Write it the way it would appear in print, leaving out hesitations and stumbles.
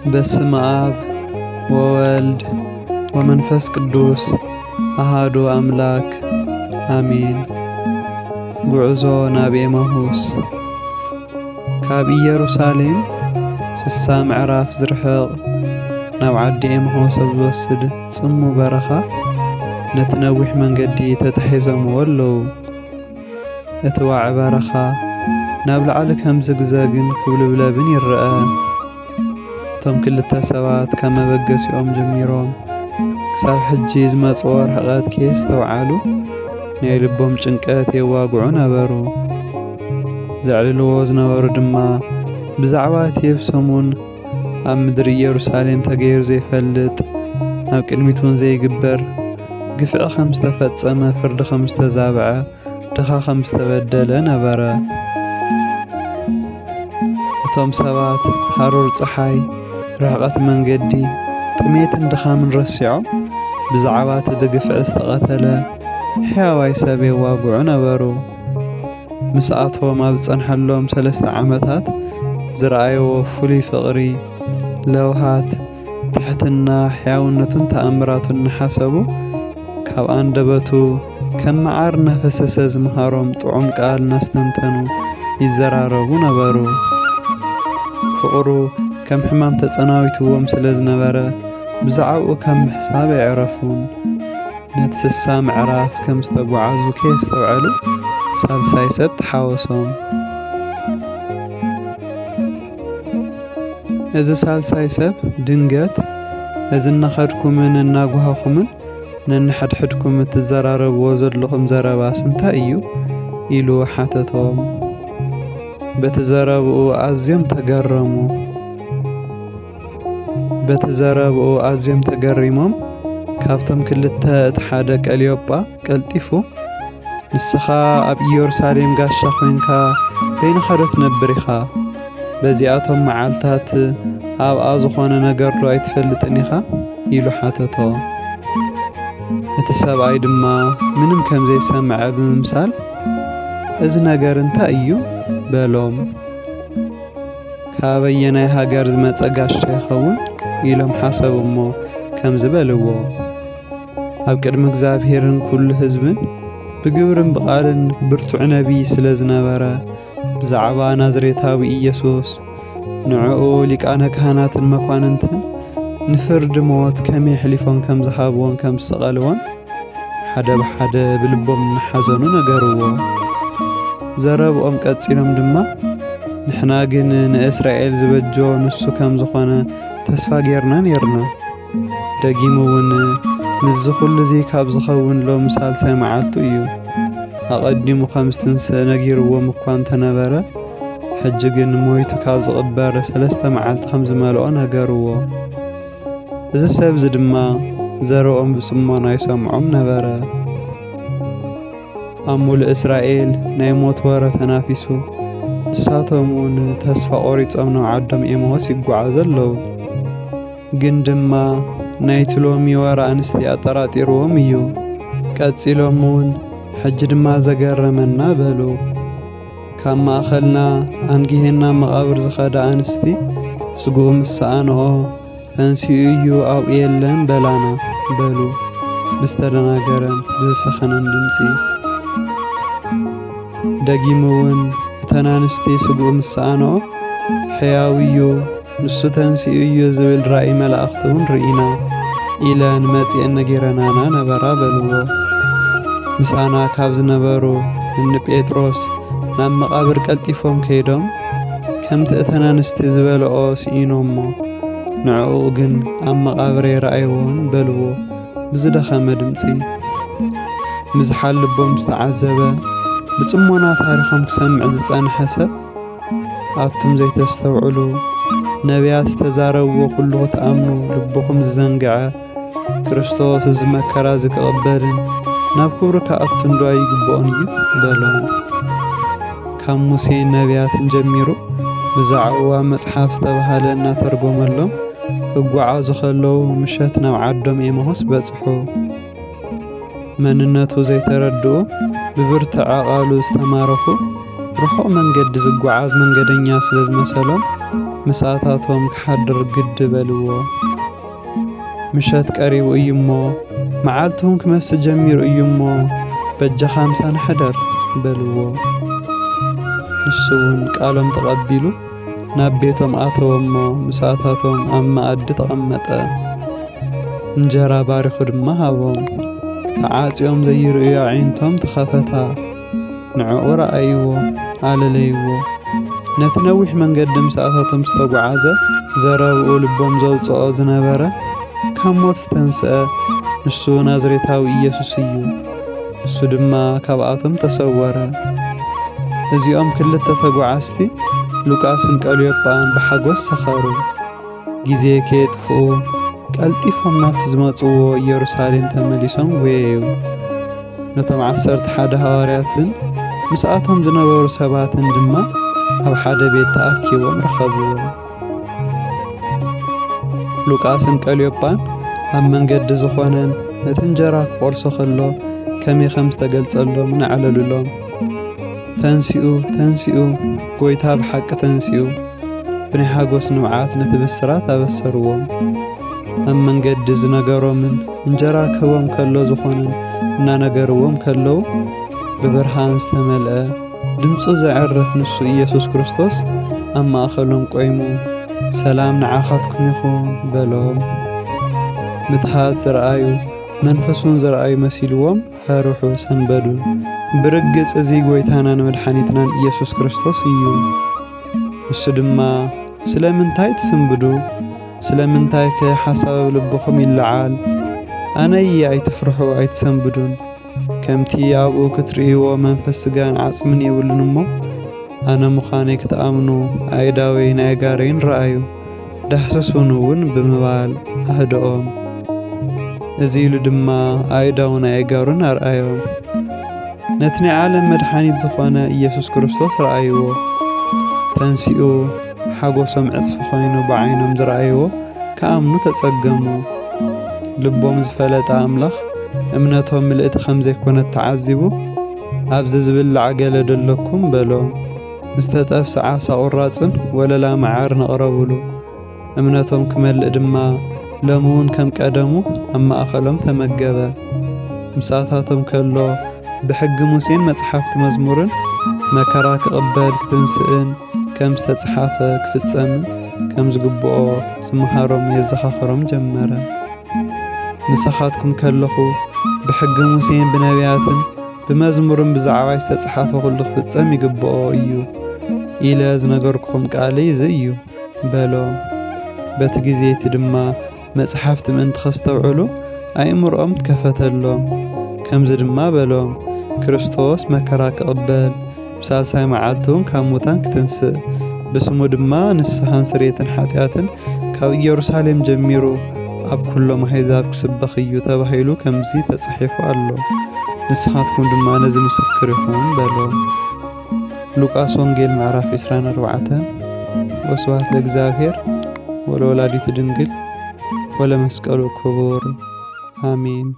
በስመ አብ ወወልድ ወመንፈስ ቅዱስ አሃዱ አምላክ አሜን። ጉዕዞ ናብ ኤማሁስ ካብ ኢየሩሳሌም 60 ምዕራፍ ዝርሕቕ ናብ ዓዲ ኤማሁስ ኣብ ዝወስድ ጽሙ በረኻ ነቲ ነዊሕ መንገዲ ተታሒዞምዎ ኣለዉ። እቲ ዋዕ በረኻ ናብ ላዕሊ ከም ዝግዘግን ክብልብለብን ይርአ። እቶም ክልተ ሰባት ካብ መበገሲኦም ጀሚሮም ክሳብ ሕጂ ዝመጽዎ ርሕቐት ከየስተውዓሉ ናይ ልቦም ጭንቀት የዋግዑ ነበሩ። ዘዕልልዎ ዝነበሩ ድማ ብዛዕባ እቲ የብሶሙን ኣብ ምድሪ ኢየሩሳሌም ተገይሩ ዘይፈልጥ ናብ ቅድሚት እውን ዘይግበር ግፍዒ ከም ዝተፈጸመ ፍርዲ ከም ዝተዛብዐ ድኻ ከም ዝተበደለ ነበረ። እቶም ሰባት ሓሩር ፀሓይ ርሕቐት መንገዲ ጥሜትን ድኻምን ረሲዖም ብዛዕባ እቲ ብግፍዒ ዝተቐተለ ሕያዋይ ሰብ የዋግዑ ነበሩ። ምስኣቶም ኣብ ዝጸንሐሎም 3 ዓመታት ዝረኣይዎ ፍሉይ ፍቕሪ፣ ለውሃት፣ ትሕትና፣ ሕያውነቱን ተኣምራቱን እናሓሰቡ ካብ ኣንደበቱ ከም መዓር እናፈሰሰ ዝምሃሮም ጥዑም ቃል እናስተንተኑ ይዘራረቡ ነበሩ። ፍቕሩ ከም ሕማም ተጸናዊትዎም ስለ ዝነበረ ብዛዕባኡ ካብ ምሕሳብ ኣይዕረፉን። ነቲ 60 ምዕራፍ ከም ዝተጓዓዙ ከየስተውዕሉ ሳልሳይ ሰብ ተሓወሶም። እዚ ሳልሳይ ሰብ ድንገት እዚ እናኸድኩምን እናጓሃኹምን ነንሕድሕድኩም እትዘራረብዎ ዘለኹም ዘረባስ እንታይ እዩ ኢሉ ሓተቶም። በቲ ዘረብኡ ኣዝዮም ተገሪሞም ካብቶም ክልተ እቲ ሓደ ቀልዮጳ ቀልጢፉ ንስኻ ኣብ ኢየሩሳሌም ጋሻ ኮይንካ በይንኻ ዶ ትነብር ኢኻ? በዚኣቶም መዓልታት ኣብኣ ዝኾነ ነገር ዶ ኣይትፈልጥን ኢኻ ኢሉ ሓተቶ። እቲ ሰብኣይ ድማ ምንም ከም ዘይሰምዐ ብምምሳል እዚ ነገር እንታይ እዩ በሎም። ካበየናይ ሃገር ዝመጸ ጋሻ ይኸውን ኢሎም ሓሰቡ እሞ ከም ዝበልዎ ኣብ ቅድሚ እግዚአብሔርን ኩሉ ህዝብን ብግብርን ብቓልን ብርቱዕ ነቢይ ስለ ዝነበረ ብዛዕባ ናዝሬታዊ ኢየሱስ ንዕኡ ሊቃነ ካህናትን መኳንንትን ንፍርዲ ሞት ከመይ ሕሊፎም ከም ዝሃብዎን ከም ዝሰቐልዎን ሓደ ብሓደ ብልቦም እናሓዘኑ ነገርዎ። ዘረብኦም ቀጺሎም ድማ ንሕና ግን ንእስራኤል ዝበጆ ንሱ ከም ዝኾነ ተስፋ ጌርና ነርና። ደጊሙ እውን ምዝ ኩሉ እዚ ካብ ዝኸውን ሎም ሳልሳይ መዓልቱ እዩ። ኣቐዲሙ ከም ዝተንስእ ነጊርዎም እኳ እንተነበረ ሕጂ ግን ሞይቱ ካብ ዝቕበር 3 መዓልቲ ከም ዝመልኦ ነገርዎ። እዚ ሰብ እዚ ድማ ዘረኦም ብጽሞና ይሰምዖም ነበረ። ኣብ ሙሉእ እስራኤል ናይ ሞት ወረ ተናፊሱ ንሳቶም እውን ተስፋ ቆሪጾም ናብ ዓዶም ኤማሁስ ይጓዓዙ ኣለዉ። ግን ድማ ናይቲ ሎሚ ወረ ኣንስቲ ኣጠራጢርዎም እዩ። ቀጺሎም እውን ሕጂ ድማ ዘገረመና በሉ። ካብ ማእኸልና ኣንጊሄና መቓብር ዝኸዳ ኣንስቲ ስጉኡ ምሳኣንኦ ተንሲኡ እዩ ኣብኡ የለን በላና በሉ ብዝተደናገረን ብዝሰኸነን ድምፂ። ደጊሙ እውን እተን ኣንስቲ ስጉኡ ምሳኣንኦ ሕያው እዩ ንሱ ተንሲኡ እዩ ዝብል ራእይ መላእኽቲ እውን ርኢና ኢለን መጺአን ነጊረናና ነበራ በልዎ። ምሳና ካብ ዝነበሩ እኒ ጴጥሮስ ናብ መቓብር ቀልጢፎም ከይዶም ከምቲ እተን ኣንስቲ ዝበልኦ ስኢኖሞ ንዕኡ ግን ኣብ መቓብር ይረኣይዎን በልዎ ብዝደኸመ ድምፂ። ምዝሓል ልቦም ዝተዓዘበ ብጽሞና ታሪኾም ክሰምዕ ዝጸንሐ ሰብ ኣቱም ዘይተስተውዕሉ ነቢያት ዝተዛረብዎ ኩሉ ክትኣምኑ ልብኹም ዝዘንግዐ ክርስቶስ እዚ መከራ ዝክቕበልን ናብ ክብሪ ከኣቱን ዶ ኣይግብኦን እዩ በሎም። ካብ ሙሴን ነቢያትን ጀሚሩ ብዛዕባ መጽሓፍ ዝተባሃለ እናተርጎመሎም ክጓዓዙ ከለዉ ምሸት ናብ ዓዶም ኤማሁስ በጽሑ። መንነቱ ዘይተረድኡ ብብርትዕ ቃሉ ዝተማረኹ ርሑቕ መንገዲ ዝጓዓዝ መንገደኛ ስለ ዝመሰሎም مساتاتهم كحدر قد بلو مشات قريب أيمو معالتهم كمس جمير أيمو بجا 50 حدر بلو نسون قالهم تقبلوا ናብ ቤቶም ኣተወሞ ምሳታቶም ኣብ ማኣዲ ተቐመጠ እንጀራ ባሪኹ ድማ ሃቦም ተዓጽዮም ዘይርእዩ ዓይንቶም ተኸፈታ ንዕኡ ረኣይዎ ኣለለይዎ ነቲ ነዊሕ መንገዲ ምሳታቶም ዝተጓዓዘ ዘረብኡ ልቦም ዘውፅኦ ዝነበረ ካብ ሞት ዝተንስአ ንሱ ናዝሬታዊ ኢየሱስ እዩ እሱ ድማ ካብኣቶም ተሰወረ እዚኦም ክልተ ተጓዓዝቲ ሉቃስን ቀልዮጳን በሓጎስ ሰኸሩ ጊዜ ከየጥፍኡ ቀልጢፎም ናብቲ ዝመጽዎ ኢየሩሳሌም ተመሊሶም ወየዩ ነቶም 11 ሐዋርያትን ምስኣቶም ዝነበሩ ሰባትን ድማ ኣብ ሓደ ቤት ተኣኪቦም ረኸብዎም ሉቃስን ቀልዮጳን ኣብ መንገዲ ዝኾነን ነቲ እንጀራ ክቆርሶ ከሎ ከመይ ከም ዝተገልጸሎም ንዕለሉሎም ተንሲኡ ጎይታ ብሓቂ ተንሲኡ ብናይ ሓጎስ ንውዓት ነቲ ብስራት ኣበሰርዎም ኣብ መንገዲ ዝነገሮምን እንጀራ ክህቦም ከሎ ዝኾነን እናነገርዎም ከለዉ ብብርሃን ዝተመልአ ድምፁ ዘዕርፍ ንሱ ኢየሱስ ክርስቶስ ኣብ ማእኸሎም ቆይሙ ሰላም ንዓኻትኩም ይኹን በሎም ምትሃት ዝረኣዩ መንፈሱን ዝረኣዩ መሲልዎም ፈርሑ ሰንበዱን ብርግጽ እዚ ጎይታናን መድኃኒትናን ኢየሱስ ክርስቶስ እዩ እሱ ድማ ስለምንታይ ትስንብዱ ስለምንታይ ከሓሳብ ልብኹም ይለዓል ኣነይ ኣይትፍርሑ ኣይትሰንብዱን ከምቲ ኣብኡ ክትርእይዎ መንፈስ ስጋን ዓጽምን ይብሉን እሞ ኣነ ምዃነይ ክትኣምኑ ኣይዳወይ ናይ ጋረይን ረኣዩ ዳሕሰሱን እውን ብምባል ኣህደኦም እዚ ኢሉ ድማ ኣይዳውን ኣይጋሩን ኣርኣዮም ነቲ ናይ ዓለም መድኃኒት ዝኾነ ኢየሱስ ክርስቶስ ረኣይዎ ተንሲኡ ሓጎሶም ዕጽፊ ኮይኑ ብዓይኖም ዝረኣይዎ ከኣምኑ ተጸገሙ ልቦም ዝፈለጠ ኣምላኽ እምነቶም ምልእቲ ከም ዘይኮነት ተዓዚቡ ኣብዚ ዝብላዕ ገለ ደለኩም በሎም ዝተጠብሰ ዓሳ ቁራጽን ወለላ መዓር ነቕረብሉ እምነቶም ክመልእ ድማ ለሙን ከም ቀደሙ ኣብ ማእኸሎም ተመገበ ምሳታቶም ከሎ ብሕጊ ሙሴን መጽሓፍቲ መዝሙርን መከራ ክቕበል ክትንስእን ከም ዝተጽሓፈ ክፍጸምን ከም ዝግብኦ ዝመሃሮም የዘኻኽሮም ጀመረ ምሳኻትኩም ከለኹ ብሕጊ ሙሴን ብነቢያትን ብመዝሙርን ብዛዕባይ ዝተጽሓፈ ኩሉ ክፍጸም ይግብኦ እዩ ኢለ ዝነገርኩኹም ቃለይ እዚ እዩ በሎም በቲ ጊዜቲ ድማ መጽሓፍቲ ምእንቲ ኸስተውዕሉ ኣእምሮኦም ትከፈተሎም ከምዚ ድማ በሎም ክርስቶስ መከራ ክቕበል ብሳልሳይ መዓልቲ እውን ካብ ሙታን ክትንስእ ብስሙ ድማ ንስሓን ስርየትን ሓጢኣትን ካብ ኢየሩሳሌም ጀሚሩ ኣብ ኩሎም ኣሕዛብ ክስበኽ እዩ ተባሂሉ ከምዚ ተጻሒፉ ኣሎ ንስኻትኩም ድማ ነዚ ምስክር ኢኹም በሎም ሉቃስ ወንጌል ምዕራፍ 24 ወስብሐት ለእግዚአብሔር ወለወላዲቱ ድንግል ወለመስቀሉ ክቡር አሜን።